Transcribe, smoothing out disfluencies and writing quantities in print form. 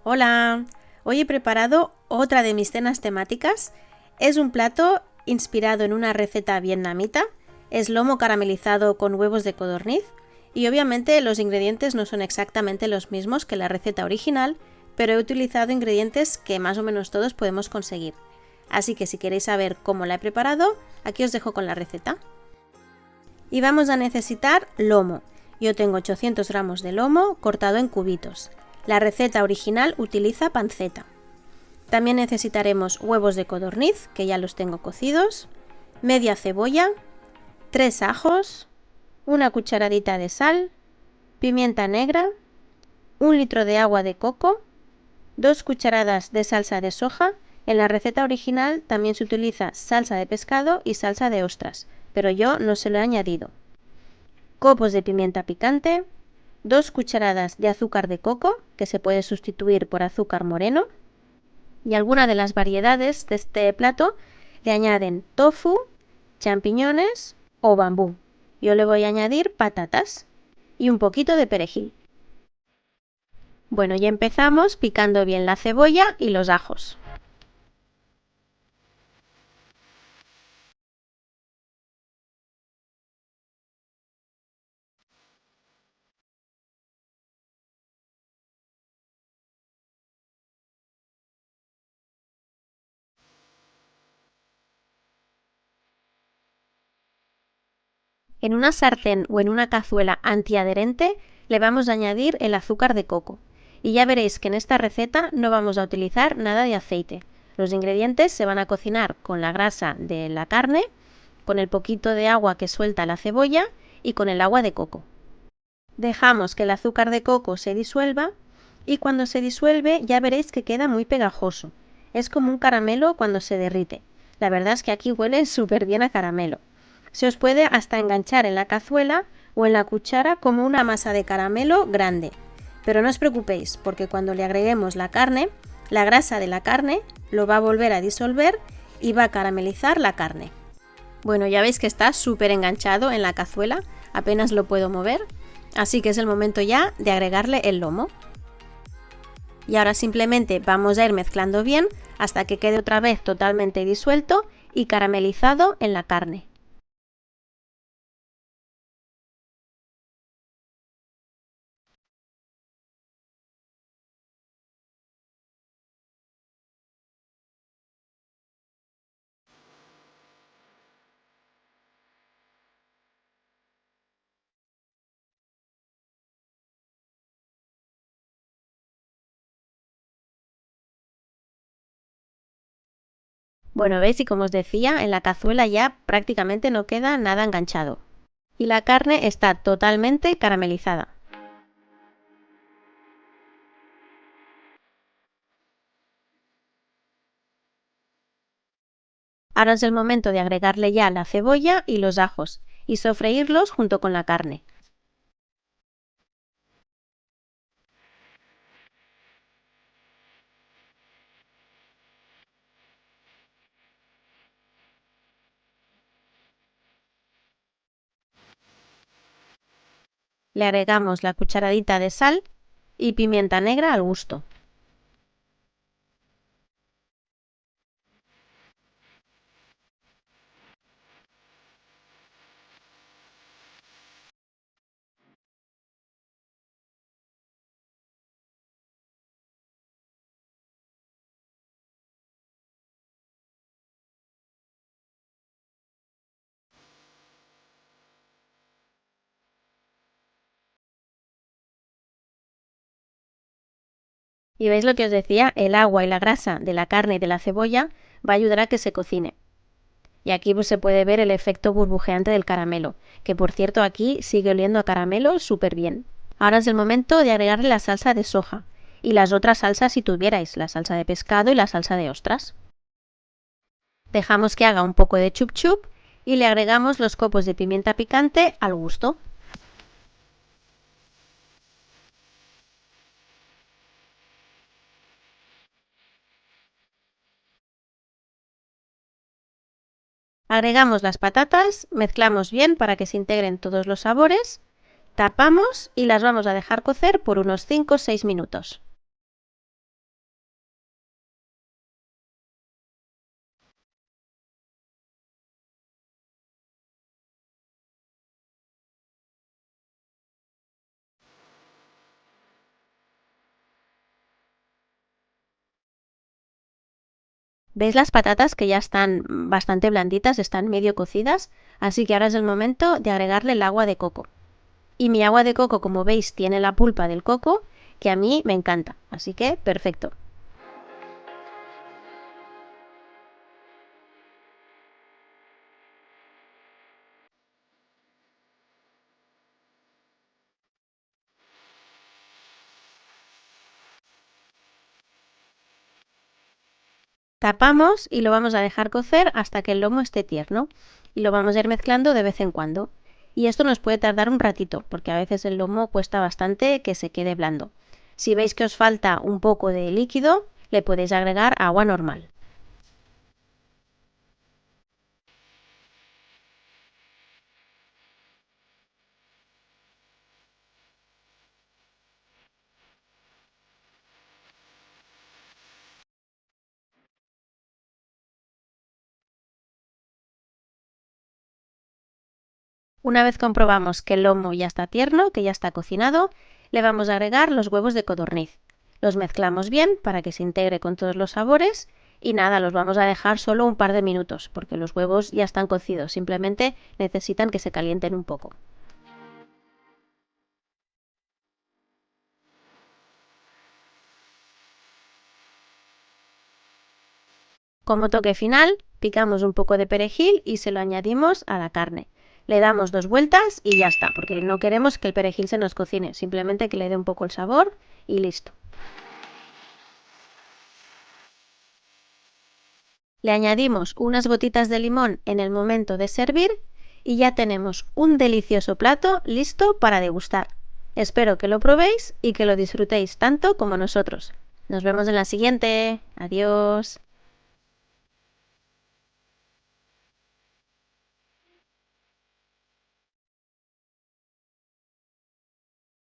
Hola, hoy he preparado otra de mis cenas temáticas. Es un plato inspirado en una receta vietnamita. Es lomo caramelizado con huevos de codorniz y obviamente los ingredientes no son exactamente los mismos que la receta original, pero he utilizado ingredientes que más o menos todos podemos conseguir. Así que si queréis saber cómo la he preparado, aquí os dejo con la receta. Y vamos a necesitar lomo. Yo tengo 800 gramos de lomo cortado en cubitos. La receta original utiliza panceta. También necesitaremos huevos de codorniz, que ya los tengo cocidos, media cebolla, 3 ajos, una cucharadita de sal, pimienta negra, 1 litro de agua de coco, 2 cucharadas de salsa de soja. En la receta original también se utiliza salsa de pescado y salsa de ostras, pero yo no se lo he añadido. Copos de pimienta picante, 2 cucharadas de azúcar de coco, que se puede sustituir por azúcar moreno, y algunas de las variedades de este plato le añaden tofu, champiñones o bambú. Yo le voy a añadir patatas y un poquito de perejil. Bueno, ya empezamos picando bien la cebolla y los ajos. En una sartén o en una cazuela antiadherente le vamos a añadir el azúcar de coco. Y ya veréis que en esta receta no vamos a utilizar nada de aceite. Los ingredientes se van a cocinar con la grasa de la carne, con el poquito de agua que suelta la cebolla y con el agua de coco. Dejamos que el azúcar de coco se disuelva y cuando se disuelve ya veréis que queda muy pegajoso. Es como un caramelo cuando se derrite. La verdad es que aquí huele súper bien a caramelo. Se os puede hasta enganchar en la cazuela o en la cuchara como una masa de caramelo grande. Pero no os preocupéis, porque cuando le agreguemos la carne, la grasa de la carne lo va a volver a disolver y va a caramelizar la carne. Bueno, ya veis que está súper enganchado en la cazuela, apenas lo puedo mover, así que es el momento ya de agregarle el lomo. Y ahora simplemente vamos a ir mezclando bien hasta que quede otra vez totalmente disuelto y caramelizado en la carne. Bueno, veis, y como os decía, en la cazuela ya prácticamente no queda nada enganchado. Y la carne está totalmente caramelizada. Ahora es el momento de agregarle ya la cebolla y los ajos y sofreírlos junto con la carne. Le agregamos la cucharadita de sal y pimienta negra al gusto. Y veis lo que os decía, el agua y la grasa de la carne y de la cebolla va a ayudar a que se cocine. Y aquí pues, se puede ver el efecto burbujeante del caramelo, que por cierto aquí sigue oliendo a caramelo súper bien. Ahora es el momento de agregarle la salsa de soja y las otras salsas si tuvierais, la salsa de pescado y la salsa de ostras. Dejamos que haga un poco de chup chup y le agregamos los copos de pimienta picante al gusto. Agregamos las patatas, mezclamos bien para que se integren todos los sabores, tapamos y las vamos a dejar cocer por unos 5 o 6 minutos. ¿Veis las patatas que ya están bastante blanditas, están medio cocidas? Así que ahora es el momento de agregarle el agua de coco. Y mi agua de coco, como veis, tiene la pulpa del coco, que a mí me encanta. Así que perfecto. Tapamos y lo vamos a dejar cocer hasta que el lomo esté tierno. Y lo vamos a ir mezclando de vez en cuando. Y esto nos puede tardar un ratito, porque a veces el lomo cuesta bastante que se quede blando. Si veis que os falta un poco de líquido, le podéis agregar agua normal. Una vez comprobamos que el lomo ya está tierno, que ya está cocinado, le vamos a agregar los huevos de codorniz. Los mezclamos bien para que se integre con todos los sabores y nada, los vamos a dejar solo un par de minutos porque los huevos ya están cocidos, simplemente necesitan que se calienten un poco. Como toque final, picamos un poco de perejil y se lo añadimos a la carne. Le damos 2 vueltas y ya está, porque no queremos que el perejil se nos cocine, simplemente que le dé un poco el sabor y listo. Le añadimos unas gotitas de limón en el momento de servir y ya tenemos un delicioso plato listo para degustar. Espero que lo probéis y que lo disfrutéis tanto como nosotros. Nos vemos en la siguiente. Adiós.